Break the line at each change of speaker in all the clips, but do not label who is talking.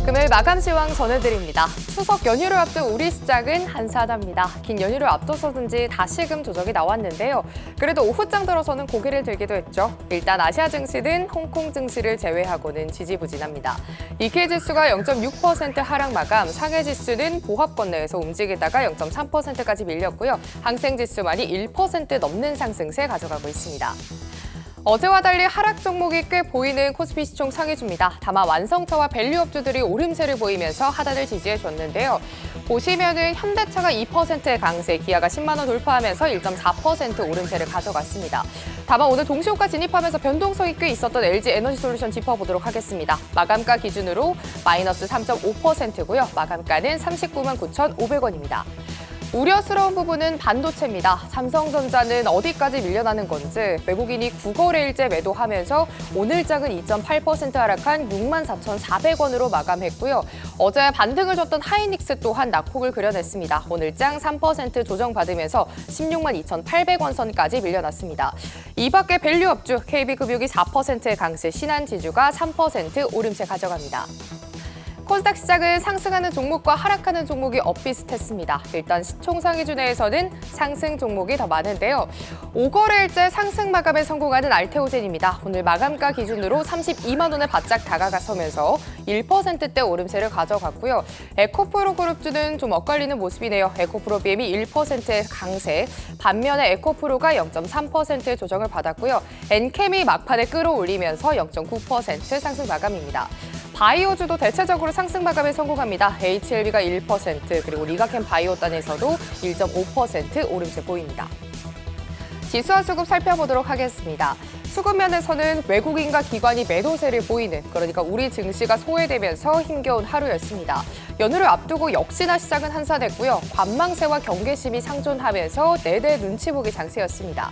금요일 마감 시황 전해드립니다. 추석 연휴를 앞둔 우리 시장은 한산합니다. 긴 연휴를 앞둬서든지 다시금 조정이 나왔는데요. 그래도 오후장 들어서는 고개를 들기도 했죠. 일단 아시아 증시는 홍콩 증시를 제외하고는 지지부진합니다. 니케이 지수가 0.6% 하락 마감, 상해 지수는 보합권 내에서 움직이다가 0.3%까지 밀렸고요. 항생 지수만이 1% 넘는 상승세 가져가고 있습니다. 어제와 달리 하락 종목이 꽤 보이는 코스피 시총 상위주입니다. 다만 완성차와 밸류업주들이 오름세를 보이면서 하단을 지지해줬는데요. 보시면은 현대차가 2%의 강세, 기아가 10만 원 돌파하면서 1.4% 오름세를 가져갔습니다. 다만 오늘 동시호가 진입하면서 변동성이 꽤 있었던 LG 에너지솔루션 짚어보도록 하겠습니다. 마감가 기준으로 마이너스 3.5%고요. 마감가는 39만 9,500원입니다. 우려스러운 부분은 반도체입니다. 삼성전자는 어디까지 밀려나는 건지 외국인이 9거래일째 매도하면서 오늘장은 2.8% 하락한 64,400원으로 마감했고요. 어제 반등을 줬던 하이닉스 또한 낙폭을 그려냈습니다. 오늘장 3% 조정받으면서 162,800원 선까지 밀려났습니다. 이 밖에 밸류업주 KB금융이 4%의 강세, 신한지주가 3% 오름세 가져갑니다. 코스닥 시장은 상승하는 종목과 하락하는 종목이 엇비슷했습니다. 일단 시총상위주 내에서는 상승 종목이 더 많은데요. 5거래일째 상승 마감에 성공하는 알테오젠입니다. 오늘 마감가 기준으로 32만 원에 바짝 다가서면서 1%대 오름세를 가져갔고요. 에코프로 그룹주는 좀 엇갈리는 모습이네요. 에코프로 BM이 1%의 강세, 반면에 에코프로가 0.3%의 조정을 받았고요. 엔캠이 막판에 끌어올리면서 0.9% 상승 마감입니다. 바이오주도 대체적으로 상승 마감에 성공합니다. HLB가 1%, 그리고 리가캠 바이오단에서도 1.5% 오름세 보입니다. 지수와 수급 살펴보도록 하겠습니다. 수급면에서는 외국인과 기관이 매도세를 보이는, 그러니까 우리 증시가 소외되면서 힘겨운 하루였습니다. 연휴를 앞두고 역시나 시장은 한산했고요. 관망세와 경계심이 상존하면서 내내 눈치 보기 장세였습니다.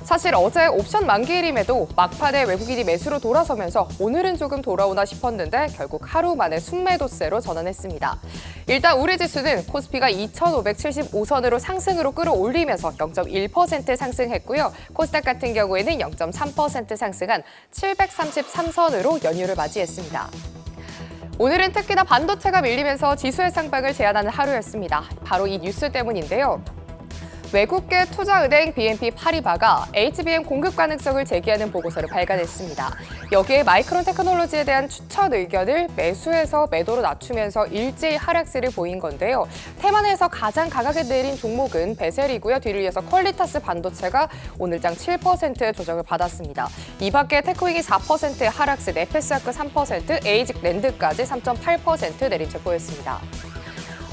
사실 어제 옵션 만기일임에도 막판에 외국인이 매수로 돌아서면서 오늘은 조금 돌아오나 싶었는데 결국 하루 만에 순매도세로 전환했습니다. 일단 우리 지수는 코스피가 2,575선으로 상승으로 끌어올리면서 0.1% 상승했고요. 코스닥 같은 경우에는 0.3% 상승한 733선으로 연휴를 맞이했습니다. 오늘은 특히나 반도체가 밀리면서 지수의 상방을 제한하는 하루였습니다. 바로 이 뉴스 때문인데요. 외국계 투자은행 BNP 파리바가 HBM 공급 가능성을 제기하는 보고서를 발간했습니다. 여기에 마이크론 테크놀로지에 대한 추천 의견을 매수해서 매도로 낮추면서 일제히 하락세를 보인 건데요. 테마내에서 가장 강하게 내린 종목은 베셀이고요. 뒤를 이어서 퀄리타스 반도체가 오늘장 7%의 조정을 받았습니다. 이 밖에 테크윙이 4%의 하락세, 네페스아크 3%, 에이직랜드까지 3.8% 내림세 보였습니다.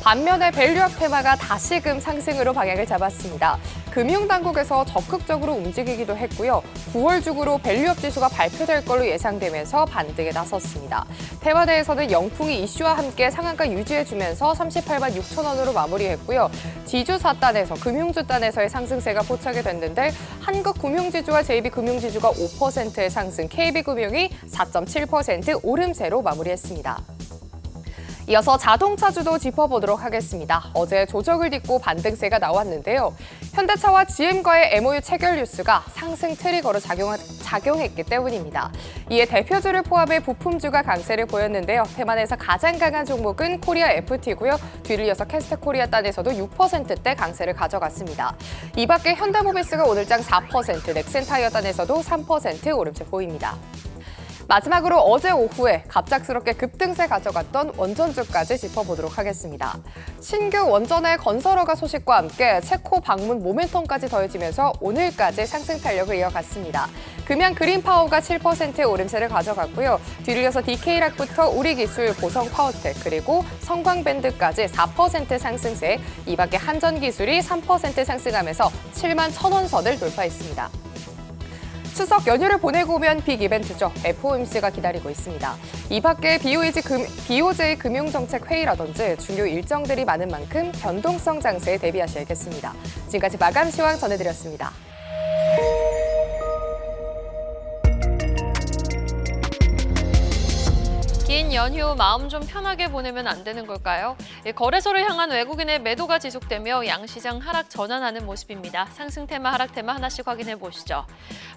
반면에 밸류업 테마가 다시금 상승으로 방향을 잡았습니다. 금융당국에서 적극적으로 움직이기도 했고요. 9월 중으로 밸류업 지수가 발표될 걸로 예상되면서 반등에 나섰습니다. 테마내에서는 영풍이 이슈와 함께 상한가 유지해주면서 38만 6천 원으로 마무리했고요. 지주사단에서 금융주단에서의 상승세가 포착이 됐는데 한국금융지주와 JB금융지주가 5%의 상승, KB금융이 4.7% 오름세로 마무리했습니다. 이어서 자동차주도 짚어보도록 하겠습니다. 어제 조정을 딛고 반등세가 나왔는데요. 현대차와 GM과의 MOU 체결 뉴스가 상승 트리거로 작용했기 때문입니다. 이에 대표주를 포함해 부품주가 강세를 보였는데요. 대만에서 가장 강한 종목은 코리아 FT고요. 뒤를 이어서 캐스트코리아 단에서도 6%대 강세를 가져갔습니다. 이 밖에 현대모비스가 오늘장 4%, 넥센타이어 단에서도 3% 오름세 보입니다. 마지막으로 어제 오후에 갑작스럽게 급등세 가져갔던 원전주까지 짚어보도록 하겠습니다. 신규 원전의 건설허가 소식과 함께 체코 방문 모멘텀까지 더해지면서 오늘까지 상승 탄력을 이어갔습니다. 금양 그린파워가 7%의 오름세를 가져갔고요. 뒤를 이어서 DK락부터 우리기술, 보성파워텍, 그리고 성광밴드까지 4% 상승세, 이 밖에 한전기술이 3% 상승하면서 7만 1,000원 선을 돌파했습니다. 추석 연휴를 보내고 오면 빅 이벤트죠. FOMC가 기다리고 있습니다. 이 밖에 BOJ 금융정책회의라든지 중요 일정들이 많은 만큼 변동성 장세에 대비하셔야겠습니다. 지금까지 마감 시황 전해드렸습니다.
긴 연휴 마음 좀 편하게 보내면 안 되는 걸까요? 거래소를 향한 외국인의 매도가 지속되며 양시장 하락 전환하는 모습입니다. 상승 테마, 하락 테마 하나씩 확인해 보시죠.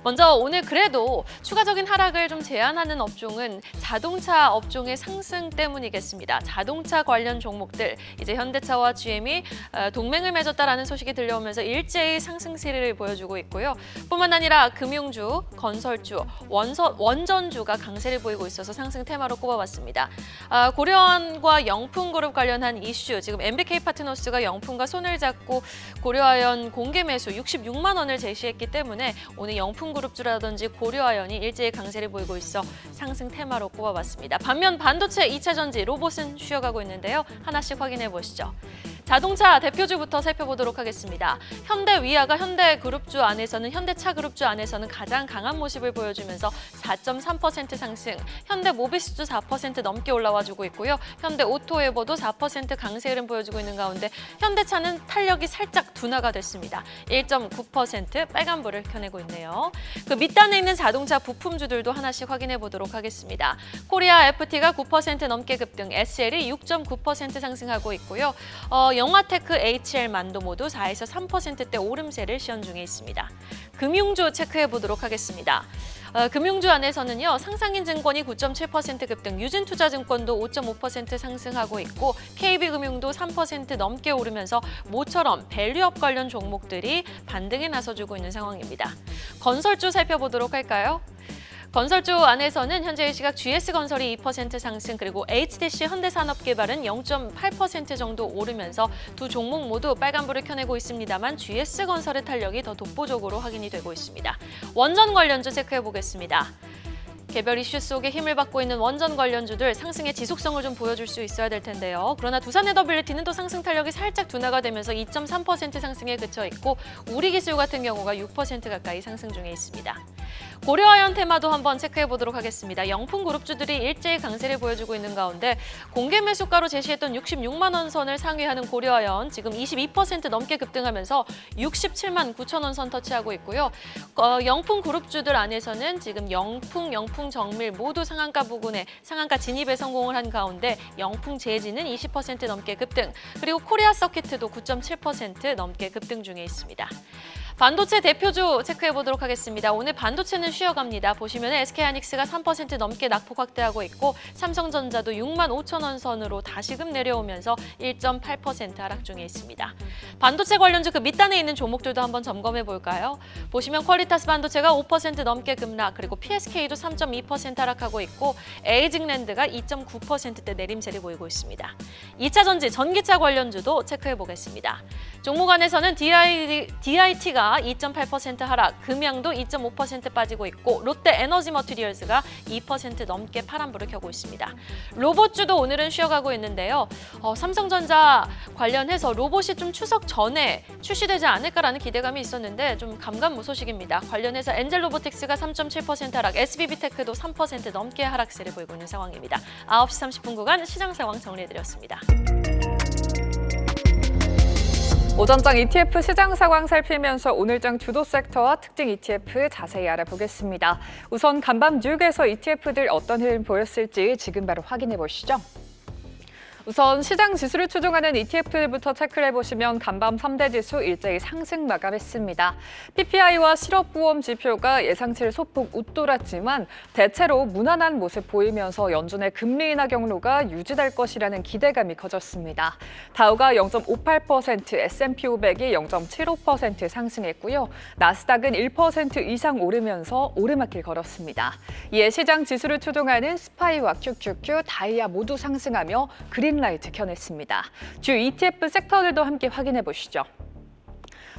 먼저 오늘 그래도 추가적인 하락을 좀 제한하는 업종은 자동차 업종의 상승 때문이겠습니다. 자동차 관련 종목들, 이제 현대차와 GM이 동맹을 맺었다라는 소식이 들려오면서 일제히 상승세를 보여주고 있고요. 뿐만 아니라 금융주, 건설주, 원전주가 강세를 보이고 있어서 상승 테마로 꼽아봤습니다. 고려아연과 영풍그룹 관련한 이슈, 지금 MBK 파트너스가 영풍과 손을 잡고 고려아연 공개 매수 66만 원을 제시했기 때문에 오늘 영풍그룹주라든지 고려아연이 일제히 강세를 보이고 있어 상승 테마로 꼽아봤습니다. 반면 반도체, 2차 전지, 로봇은 쉬어가고 있는데요. 하나씩 확인해 보시죠. 자동차 대표주부터 살펴보도록 하겠습니다. 현대위아가 현대그룹주 안에서는 현대차그룹주 안에서는 가장 강한 모습을 보여주면서 4.3% 상승, 현대모비스도 4% 넘게 올라와주고 있고요. 현대오토에버도 4% 강세 흐름 보여주고 있는 가운데 현대차는 탄력이 살짝 둔화가 됐습니다. 1.9% 빨간불을 켜내고 있네요. 그 밑단에 있는 자동차 부품주들도 하나씩 확인해 보도록 하겠습니다. 코리아 FT가 9% 넘게 급등, SL이 6.9% 상승하고 있고요. 영화테크, HL, 만도 모두 4에서 3%대 오름세를 시현 중에 있습니다. 금융주 체크해 보도록 하겠습니다. 금융주 안에서는요, 상상인증권이 9.7% 급등, 유진투자증권도 5.5% 상승하고 있고 KB금융도 3% 넘게 오르면서 모처럼 밸류업 관련 종목들이 반등에 나서주고 있는 상황입니다. 건설주 살펴보도록 할까요? 건설주 안에서는 현재 시각 GS건설이 2% 상승, 그리고 HDC 현대산업개발은 0.8% 정도 오르면서 두 종목 모두 빨간불을 켜내고 있습니다만 GS건설의 탄력이 더 독보적으로 확인이 되고 있습니다. 원전 관련주 체크해 보겠습니다. 개별 이슈 속에 힘을 받고 있는 원전 관련주들 상승의 지속성을 좀 보여줄 수 있어야 될 텐데요. 그러나 두산에너빌리티는 또 상승 탄력이 살짝 둔화가 되면서 2.3% 상승에 그쳐 있고 우리기술 같은 경우가 6% 가까이 상승 중에 있습니다. 고려아연 테마도 한번 체크해 보도록 하겠습니다. 영풍그룹주들이 일제히 강세를 보여주고 있는 가운데 공개 매수가로 제시했던 66만 원 선을 상회하는 고려아연 지금 22% 넘게 급등하면서 67만 9천 원 선 터치하고 있고요. 영풍그룹주들 안에서는 지금 영풍 정밀 모두 상한가 부근에 상한가 진입에 성공을 한 가운데 영풍제지는 20% 넘게 급등, 그리고 코리아 서키트도 9.7% 넘게 급등 중에 있습니다. 반도체 대표주 체크해 보도록 하겠습니다. 오늘 반도체는 쉬어갑니다. 보시면 SK하이닉스가 3% 넘게 낙폭 확대하고 있고 삼성전자도 6만 5천 원 선으로 다시금 내려오면서 1.8% 하락 중에 있습니다. 반도체 관련주 그 밑단에 있는 종목들도 한번 점검해 볼까요? 보시면 퀄리타스 반도체가 5% 넘게 급락, 그리고 PSK도 3.2% 하락하고 있고 에이징랜드가 2.9%대 내림세를 보이고 있습니다. 2차 전지, 전기차 관련주도 체크해 보겠습니다. 종목 안에서는 DIT가 2.8% 하락, 금양도 2.5% 빠지고 있고 롯데 에너지 머티리얼즈가 2% 넘게 파란불을 켜고 있습니다. 로봇주도 오늘은 쉬어가고 있는데요. 삼성전자 관련해서 로봇이 좀 추석 전에 출시되지 않을까라는 기대감이 있었는데 좀 감감무소식입니다. 관련해서 엔젤로보틱스가 3.7% 하락, SBB테크도 3% 넘게 하락세를 보이고 있는 상황입니다. 9시 30분 구간 시장 상황 정리해드렸습니다.
오전장 ETF 시장 상황 살피면서 오늘장 주도 섹터와 특징 ETF 자세히 알아보겠습니다. 우선 간밤 뉴욕에서 ETF들 어떤 흐름 보였을지 지금 바로 확인해 보시죠. 우선 시장 지수를 추종하는 ETF들부터 체크를 해보시면 간밤 3대 지수 일제히 상승 마감했습니다. PPI와 실업보험 지표가 예상치를 소폭 웃돌았지만 대체로 무난한 모습 보이면서 연준의 금리 인하 경로가 유지될 것이라는 기대감이 커졌습니다. 다우가 0.58%, S&P 500이 0.75% 상승했고요. 나스닥은 1% 이상 오르면서 오르막길 걸었습니다. 이에 시장 지수를 추종하는 스파이와 QQQ, 다이아 모두 상승하며 그린라이트 켜냈습니다. 주 ETF 섹터들도 함께 확인해 보시죠.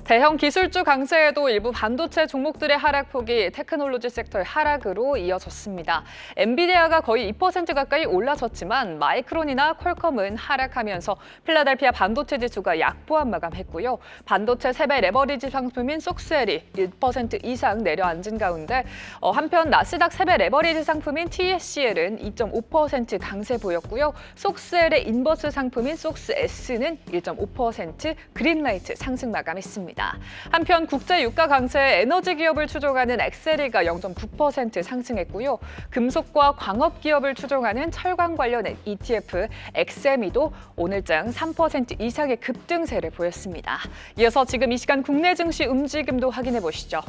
대형 기술주 강세에도 일부 반도체 종목들의 하락폭이 테크놀로지 섹터의 하락으로 이어졌습니다. 엔비디아가 거의 2% 가까이 올라섰지만 마이크론이나 퀄컴은 하락하면서 필라델피아 반도체 지수가 약보합 마감했고요. 반도체 세배 레버리지 상품인 속스엘이 1% 이상 내려앉은 가운데 한편 나스닥 세배 레버리지 상품인 TSCL은 2.5% 강세 보였고요. 속스엘의 인버스 상품인 속스S는 1.5% 그린라이트 상승 마감했습니다.
보였습니다. 한편 국제 유가 강세에 에너지 기업을 추종하는 엑세리가 0.9% 상승했고요. 금속과 광업 기업을 추종하는 철강 관련 ETF 엑세미도 오늘장 3% 이상의 급등세를 보였습니다. 이어서 지금 이 시간 국내 증시 움직임도 확인해 보시죠.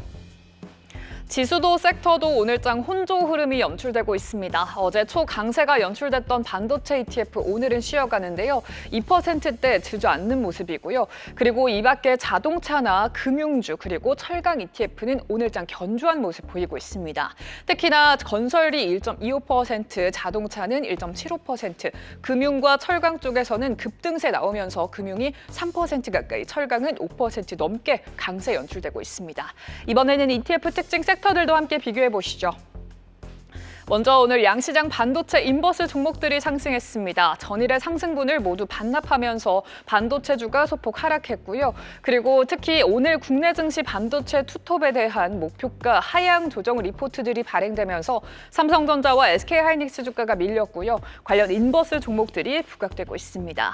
지수도 섹터도 오늘장 혼조 흐름이 연출되고 있습니다. 어제 초강세가 연출됐던 반도체 ETF 오늘은 쉬어가는데요. 2%대 주저앉는 모습이고요. 그리고 이 밖에 자동차나 금융주 그리고 철강 ETF는 오늘장 견조한 모습 보이고 있습니다. 특히나 건설이 1.25%, 자동차는 1.75%, 금융과 철강 쪽에서는 급등세 나오면서 금융이 3% 가까이, 철강은 5% 넘게 강세 연출되고 있습니다. 이번에는 ETF 특징 섹터들도 함께 비교해 보시죠. 먼저 오늘 양시장 반도체 인버스 종목들이 상승했습니다. 전일의 상승분을 모두 반납하면서 반도체주가 소폭 하락했고요. 그리고 특히 오늘 국내 증시 반도체 투톱에 대한 목표가 하향 조정 리포트들이 발행되면서 삼성전자와 SK하이닉스 주가가 밀렸고요. 관련 인버스 종목들이 부각되고 있습니다.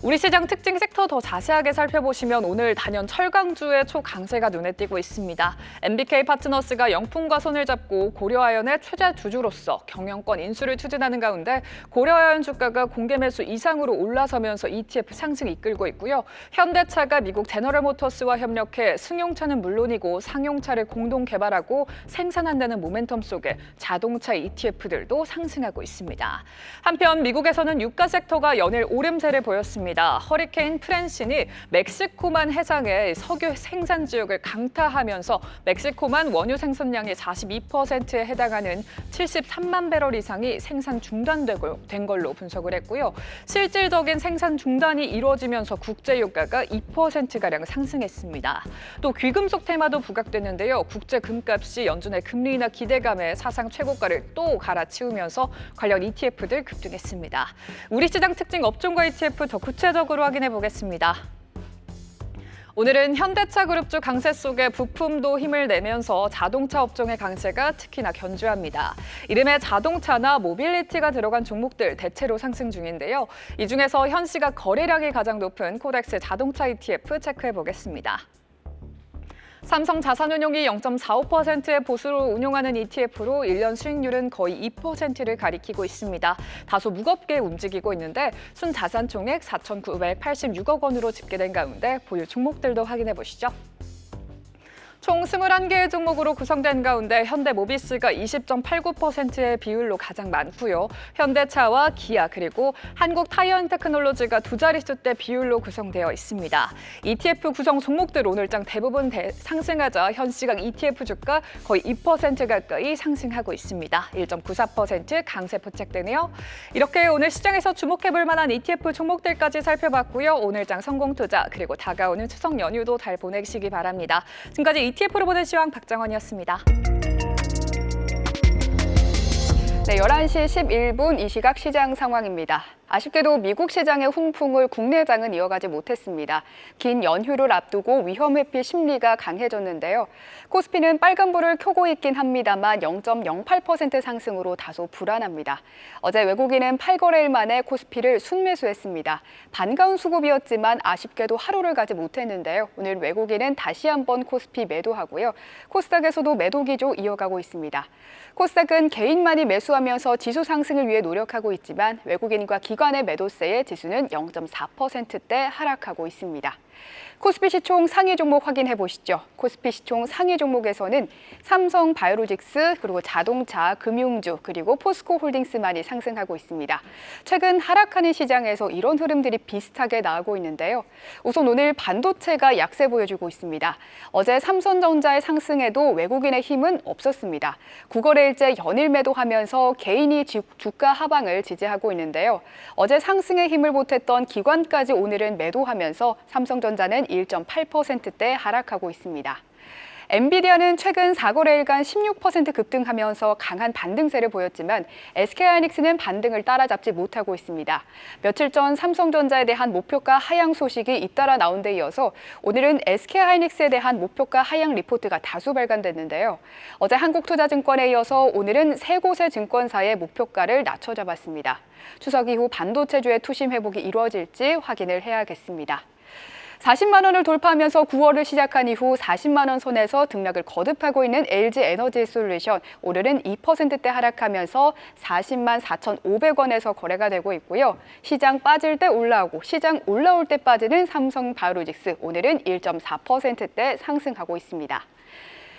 우리 시장 특징 섹터 더 자세하게 살펴보시면 오늘 단연 철강주의 초강세가 눈에 띄고 있습니다. MBK 파트너스가 영풍과 손을 잡고 고려아연의 최대 주주로서 경영권 인수를 추진하는 가운데 고려아연 주가가 공개 매수 이상으로 올라서면서 ETF 상승 이끌고 있고요. 현대차가 미국 제너럴모터스와 협력해 승용차는 물론이고 상용차를 공동 개발하고 생산한다는 모멘텀 속에 자동차 ETF들도 상승하고 있습니다. 한편 미국에서는 유가 섹터가 연일 오름세를 보였습니다. 허리케인 프랜신이 멕시코만 해상의 석유 생산 지역을 강타하면서 멕시코만 원유 생산량의 42%에 해당하는 73만 배럴 이상이 생산 중단된 걸로 분석을 했고요. 실질적인 생산 중단이 이루어지면서 국제 유가가 2%가량 상승했습니다. 또 귀금속 테마도 부각됐는데요. 국제 금값이 연준의 금리 인하 기대감에 사상 최고가를 또 갈아치우면서 관련 ETF들 급등했습니다. 우리 시장 특징 업종과 ETF 더 구체적으로 확인해 보겠습니다. 오늘은 현대차 그룹주 강세 속에 부품도 힘을 내면서 자동차 업종의 강세가 특히나 견조합니다. 이름에 자동차나 모빌리티가 들어간 종목들 대체로 상승 중인데요. 이 중에서 현시가 거래량이 가장 높은 코덱스 자동차 ETF 체크해 보겠습니다. 삼성 자산운용이 0.45%의 보수로 운용하는 ETF로 1년 수익률은 거의 2%를 가리키고 있습니다. 다소 무겁게 움직이고 있는데 순자산 총액 4,986억 원으로 집계된 가운데 보유 종목들도 확인해 보시죠. 총 21개의 종목으로 구성된 가운데 현대모비스가 20.89%의 비율로 가장 많고요. 현대차와 기아 그리고 한국타이어앤테크놀로지가 두 자릿수대 비율로 구성되어 있습니다. ETF 구성 종목들 오늘장 대부분 상승하자 현시각 ETF 주가 거의 2% 가까이 상승하고 있습니다. 1.94% 강세 포착되네요. 이렇게 오늘 시장에서 주목해볼 만한 ETF 종목들까지 살펴봤고요. 오늘장 성공투자 그리고 다가오는 추석 연휴도 잘 보내시기 바랍니다. 지금까지 ETF로 보는 시황 박정원이었습니다.
네, 11시 11분 이 시각 시장 상황입니다. 아쉽게도 미국 시장의 훈풍을 국내장은 이어가지 못했습니다. 긴 연휴를 앞두고 위험 회피 심리가 강해졌는데요. 코스피는 빨간불을 켜고 있긴 합니다만 0.08% 상승으로 다소 불안합니다. 어제 외국인은 8거래일 만에 코스피를 순매수했습니다. 반가운 수급이었지만 아쉽게도 하루를 가지 못했는데요. 오늘 외국인은 다시 한번 코스피 매도하고요. 코스닥에서도 매도 기조 이어가고 있습니다. 코스닥은 개인만이 매수하면서 지수 상승을 위해 노력하고 있지만 외국인과 기관의 매도세에 지수는 0.4%대 하락하고 있습니다. 코스피 시총 상위 종목 확인해 보시죠. 코스피 시총 상위 종목에서는 삼성 바이오로직스, 그리고 자동차, 금융주, 그리고 포스코 홀딩스만이 상승하고 있습니다. 최근 하락하는 시장에서 이런 흐름들이 비슷하게 나오고 있는데요. 우선 오늘 반도체가 약세 보여주고 있습니다. 어제 삼성전자의 상승에도 외국인의 힘은 없었습니다. 9거래일째 연일 매도하면서 개인이 주가 하방을 지지하고 있는데요. 어제 상승에 힘을 보탰던 기관까지 오늘은 매도하면서 삼성전자는 1.8%대 하락하고 있습니다. 엔비디아는 최근 4거래일간 16% 급등하면서 강한 반등세를 보였지만 SK하이닉스는 반등을 따라잡지 못하고 있습니다. 며칠 전 삼성전자에 대한 목표가 하향 소식이 잇따라 나온 데 이어서 오늘은 SK하이닉스에 대한 목표가 하향 리포트가 다수 발간됐는데요. 어제 한국투자증권에 이어서 오늘은 세 곳의 증권사의 목표가를 낮춰잡았습니다. 추석 이후 반도체주의 투심 회복이 이루어질지 확인을 해야겠습니다.
40만 원을 돌파하면서 9월을 시작한 이후 40만 원 선에서 등락을 거듭하고 있는 LG 에너지 솔루션, 오늘은 2%대 하락하면서 40만 4,500원에서 거래가 되고 있고요. 시장 빠질 때 올라오고 시장 올라올 때 빠지는 삼성바이오로직스, 오늘은 1.4%대 상승하고 있습니다.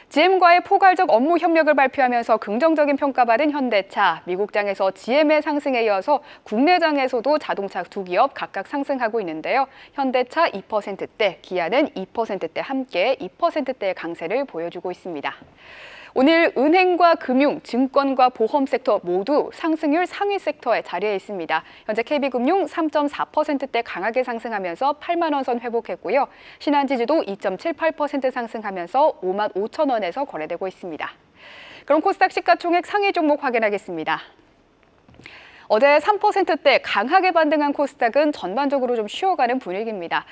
GM과의 포괄적 업무 협력을 발표하면서 긍정적인 평가받은 현대차, 미국장에서 GM의 상승에 이어서 국내장에서도 자동차 두 기업 각각 상승하고 있는데요. 현대차 2%대, 기아는 2%대 함께 2%대의 강세를 보여주고 있습니다. 오늘 은행과 금융, 증권과 보험 섹터 모두 상승률 상위 섹터에 자리해 있습니다. 현재 KB금융 3.4%대 강하게 상승하면서 8만 원 선 회복했고요. 신한지주도 2.78% 상승하면서 5만 5천 원에서 거래되고 있습니다. 그럼 코스닥 시가총액 상위 종목 확인하겠습니다. 어제 3%대 강하게 반등한 코스닥은 전반적으로 좀 쉬어가는 분위기입니다.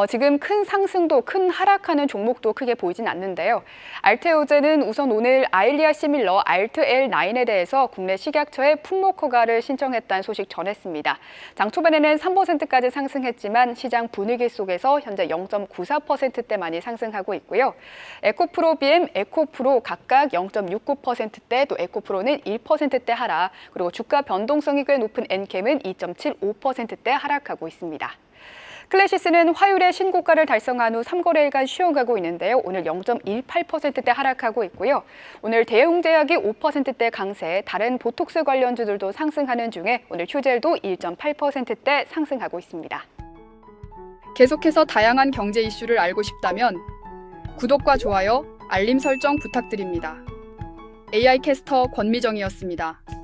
지금 큰 상승도 큰 하락하는 종목도 크게 보이진 않는데요. 알테오제는 우선 오늘 아일리아 시밀러 알트-L9에 대해서 국내 식약처에 품목 허가를 신청했다는 소식 전했습니다. 장 초반에는 3%까지 상승했지만 시장 분위기 속에서 현재 0.94%대만이 상승하고 있고요. 에코프로 BM, 에코프로 각각 0.69%대, 또 에코프로는 1%대 하락, 그리고 주가 변동성 꽤 높은 엔캠은 2.75%대 하락하고 있습니다. 클래시스는 화요일에 신고가를 달성한 후 3거래일간 쉬어가고 있는데요. 오늘 0.18%대 하락하고 있고요. 오늘 대웅제약이 5%대 강세, 다른 보톡스 관련주들도 상승하는 중에 오늘 휴젤도 1.8%대 상승하고 있습니다.
계속해서 다양한 경제 이슈를 알고 싶다면 구독과 좋아요, 알림 설정 부탁드립니다. AI 캐스터 권미정이었습니다.